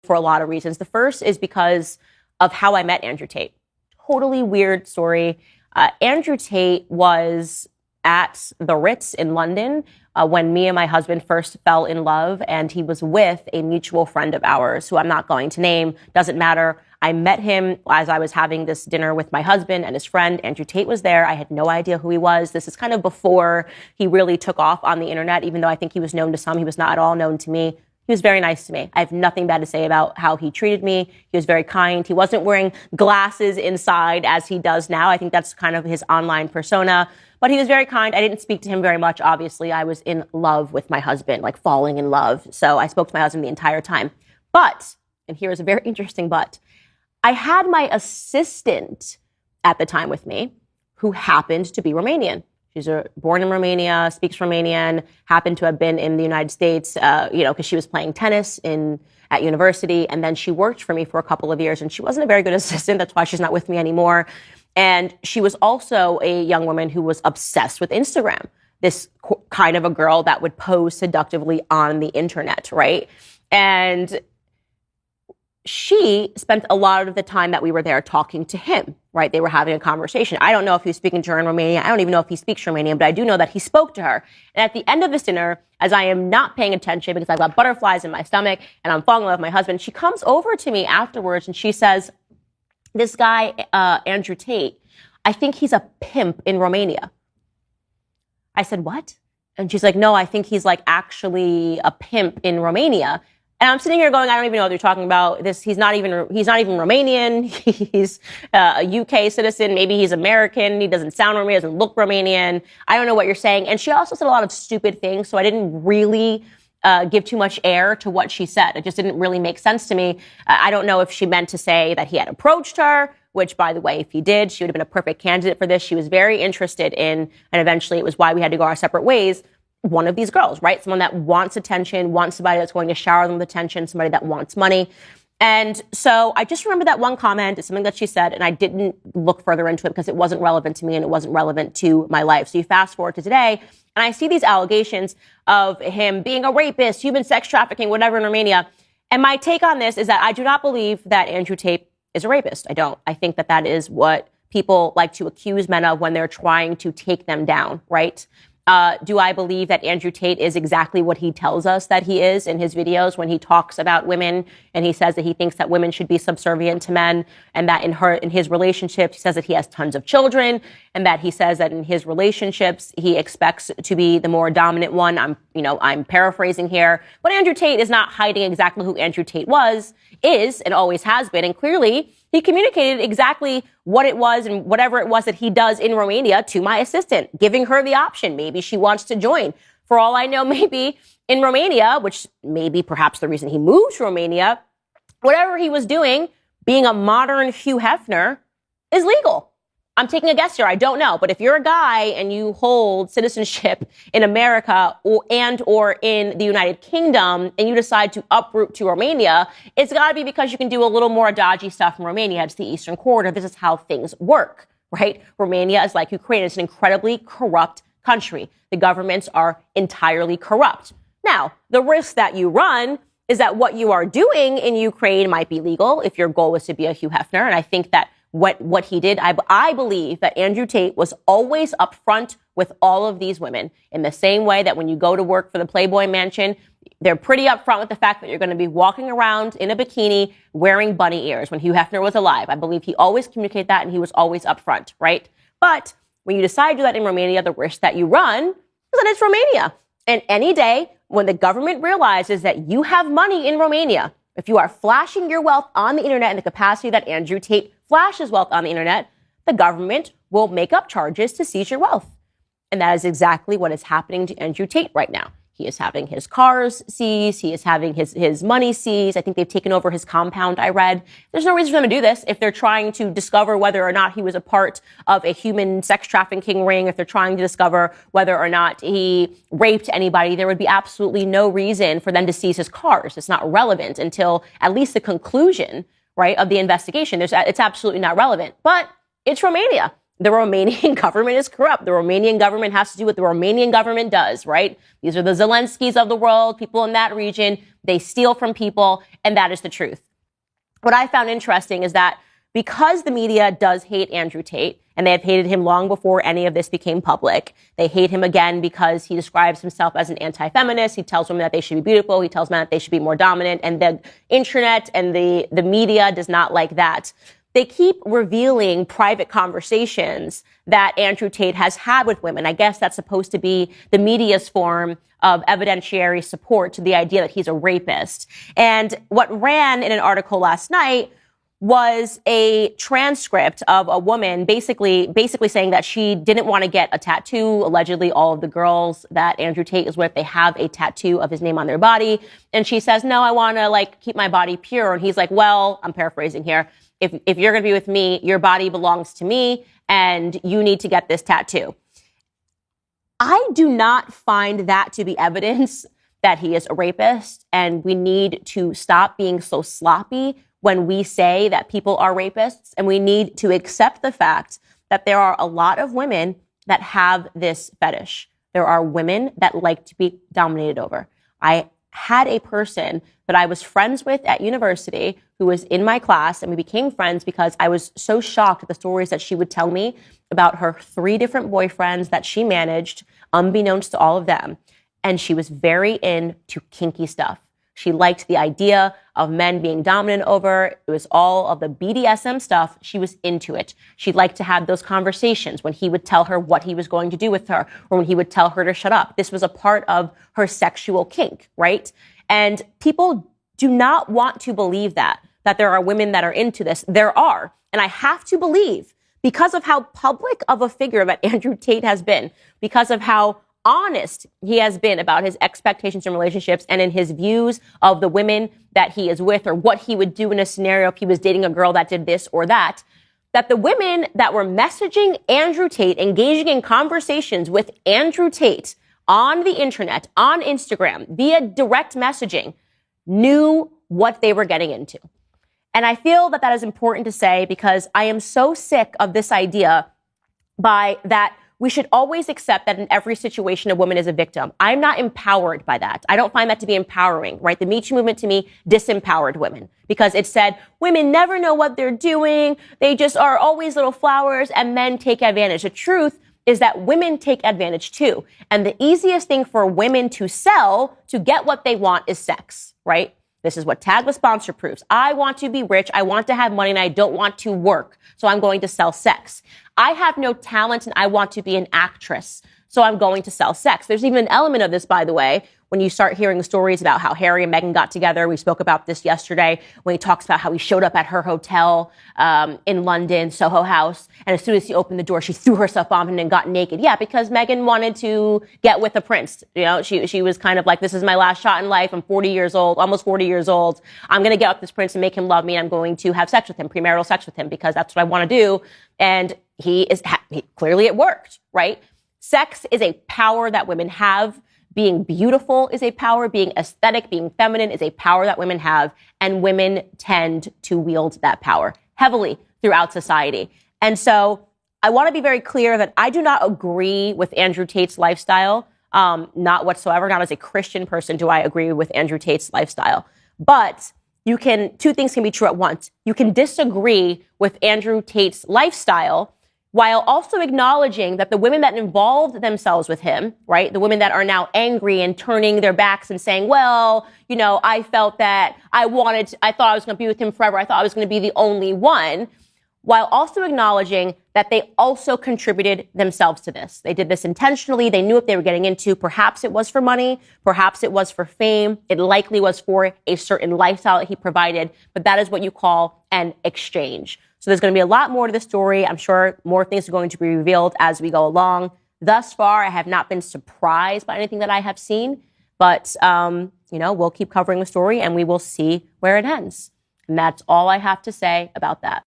for a lot of reasons. The first is because of how I met Andrew Tate. Totally weird story. Andrew Tate was at the Ritz in London when me and my husband first fell in love, and he was with a mutual friend of ours who I'm not going to name, doesn't matter. I met him as I was having this dinner with my husband and his friend. Andrew Tate was there. I had no idea who he was. This is kind of before he really took off on the internet, even though I think he was known to some. He was not at all known to me. He was very nice to me. I have nothing bad to say about how he treated me. He was very kind. He wasn't wearing glasses inside as he does now. I think that's kind of his online persona. But he was very kind. I didn't speak to him very much, obviously. I was in love with my husband, like falling in love. So I spoke to my husband the entire time. But, and here's a very interesting but, I had my assistant at the time with me who happened to be Romanian. She's born in Romania, speaks Romanian, happened to have been in the United States, because she was playing tennis at university. And then she worked for me for a couple of years, and she wasn't a very good assistant. That's why she's not with me anymore. And she was also a young woman who was obsessed with Instagram, this kind of a girl that would pose seductively on the internet, right? And she spent a lot of the time that we were there talking to him, right? They were having a conversation. I don't know if he was speaking to her in Romanian. I don't even know if he speaks Romanian, but I do know that he spoke to her. And at the end of this dinner, as I am not paying attention because I've got butterflies in my stomach and I'm falling in love with my husband, she comes over to me afterwards and she says, this guy, Andrew Tate, I think he's a pimp in Romania. I said, what? And she's like, no, I think he's like actually a pimp in Romania. And I'm sitting here going, I don't even know what you're talking about. He's not even Romanian. He's a UK citizen. Maybe he's American. He doesn't sound Romanian. Doesn't look Romanian. I don't know what you're saying. And she also said a lot of stupid things. So I didn't really give too much air to what she said. It just didn't really make sense to me. I don't know if she meant to say that he had approached her, which, by the way, if he did, she would have been a perfect candidate for this. She was very interested in, and eventually it was why we had to go our separate ways, one of these girls, right? Someone that wants attention, wants somebody that's going to shower them with attention, somebody that wants money. And so I just remember that one comment. It's something that she said, and I didn't look further into it because it wasn't relevant to me and it wasn't relevant to my life. So you fast forward to today, and I see these allegations of him being a rapist, human sex trafficking, whatever in Romania. And my take on this is that I do not believe that Andrew Tate is a rapist. I don't. I think that that is what people like to accuse men of when they're trying to take them down, right? Do I believe that Andrew Tate is exactly what he tells us that he is in his videos when he talks about women and he says that he thinks that women should be subservient to men, and that in his relationships, he says that he has tons of children, and that he says that in his relationships, he expects to be the more dominant one. I'm paraphrasing here, but Andrew Tate is not hiding exactly who Andrew Tate is, and always has been. And clearly he communicated exactly what it was and whatever it was that he does in Romania to my assistant, giving her the option. Maybe she wants to join. For all I know, maybe in Romania, which may be perhaps the reason he moved to Romania, whatever he was doing, being a modern Hugh Hefner, is legal. I'm taking a guess here. I don't know. But if you're a guy and you hold citizenship in America or in the United Kingdom and you decide to uproot to Romania, it's got to be because you can do a little more dodgy stuff in Romania. It's the Eastern Quarter. This is how things work, right? Romania is like Ukraine. It's an incredibly corrupt country. The governments are entirely corrupt. Now, the risk that you run is that what you are doing in Ukraine might be legal if your goal is to be a Hugh Hefner. And I think that what he did, I believe that Andrew Tate was always upfront with all of these women in the same way that when you go to work for the Playboy Mansion, they're pretty upfront with the fact that you're going to be walking around in a bikini wearing bunny ears when Hugh Hefner was alive. I believe he always communicated that and he was always upfront, right? But when you decide to do that in Romania, the risk that you run is that it's Romania. And any day when the government realizes that you have money in Romania, if you are flashing your wealth on the internet in the capacity that Andrew Tate flashes wealth on the internet, the government will make up charges to seize your wealth. And that is exactly what is happening to Andrew Tate right now. He is having his cars seized. He is having his money seized. I think they've taken over his compound, I read. There's no reason for them to do this if they're trying to discover whether or not he was a part of a human sex trafficking ring, if they're trying to discover whether or not he raped anybody. There would be absolutely no reason for them to seize his cars. It's not relevant until at least the conclusion, right, of the investigation. It's absolutely not relevant. But it's Romania. The Romanian government is corrupt. The Romanian government has to do what the Romanian government does, right? These are the Zelenskys of the world, people in that region. they steal from people, and that is the truth. What I found interesting is that because the media does hate Andrew Tate, and they have hated him long before any of this became public. They hate him again because he describes himself as an anti-feminist. He tells women that they should be beautiful. He tells men that they should be more dominant. And the internet and the media does not like that. They keep revealing private conversations that Andrew Tate has had with women. I guess that's supposed to be the media's form of evidentiary support to the idea that he's a rapist. And what ran in an article last night was a transcript of a woman basically saying that she didn't want to get a tattoo. Allegedly, all of the girls that Andrew Tate is with, they have a tattoo of his name on their body. And she says, no, I want to keep my body pure. And he's like, well, I'm paraphrasing here. If you're going to be with me, your body belongs to me and you need to get this tattoo. I do not find that to be evidence that he is a rapist, and we need to stop being so sloppy when we say that people are rapists, and we need to accept the fact that there are a lot of women that have this fetish. There are women that like to be dominated over. I had a person that I was friends with at university who was in my class, and we became friends because I was so shocked at the stories that she would tell me about her 3 different boyfriends that she managed, unbeknownst to all of them. And she was very into kinky stuff. She liked the idea of men being dominant over her. It was all of the BDSM stuff. She was into it. She liked to have those conversations when he would tell her what he was going to do with her, or when he would tell her to shut up. This was a part of her sexual kink, right? And people do not want to believe that there are women that are into this. There are. And I have to believe, because of how public of a figure that Andrew Tate has been, because of how honest he has been about his expectations in relationships and in his views of the women that he is with, or what he would do in a scenario if he was dating a girl that did this or that the women that were messaging Andrew Tate, engaging in conversations with Andrew Tate on the internet, on Instagram, via direct messaging, knew what they were getting into. And I feel that is important to say, because I am so sick of this idea that we should always accept that in every situation a woman is a victim. I'm not empowered by that. I don't find that to be empowering, right? The Me Too movement to me disempowered women, because it said women never know what they're doing. They just are always little flowers, and men take advantage. The truth is that women take advantage too. And the easiest thing for women to sell to get what they want is sex, right? This is what Tag the Sponsor proves. I want to be rich. I want to have money, and I don't want to work. So I'm going to sell sex. I have no talent and I want to be an actress. So I'm going to sell sex. There's even an element of this, by the way, when you start hearing stories about how Harry and Meghan got together. We spoke about this yesterday when he talks about how he showed up at her hotel in London, Soho House. And as soon as he opened the door, she threw herself on him and got naked. Yeah, because Meghan wanted to get with a prince. You know, she was kind of like, this is my last shot in life. I'm 40 years old, almost 40 years old. I'm going to get with this prince and make him love me. And I'm going to have sex with him, premarital sex with him, because that's what I want to do. And clearly it worked, right? Sex is a power that women have. Being beautiful is a power. Being aesthetic, being feminine is a power that women have. And women tend to wield that power heavily throughout society. And so I want to be very clear that I do not agree with Andrew Tate's lifestyle. Not whatsoever. Not as a Christian person do I agree with Andrew Tate's lifestyle. But two things can be true at once. You can disagree with Andrew Tate's lifestyle while also acknowledging that the women that involved themselves with him, right, the women that are now angry and turning their backs and saying, well, you know, I felt that I thought I was going to be with him forever. I thought I was going to be the only one, while also acknowledging that they also contributed themselves to this. They did this intentionally. They knew what they were getting into. Perhaps it was for money. Perhaps it was for fame. It likely was for a certain lifestyle that he provided, but that is what you call an exchange. So there's going to be a lot more to the story. I'm sure more things are going to be revealed as we go along. Thus far, I have not been surprised by anything that I have seen, but, we'll keep covering the story and we will see where it ends. And that's all I have to say about that.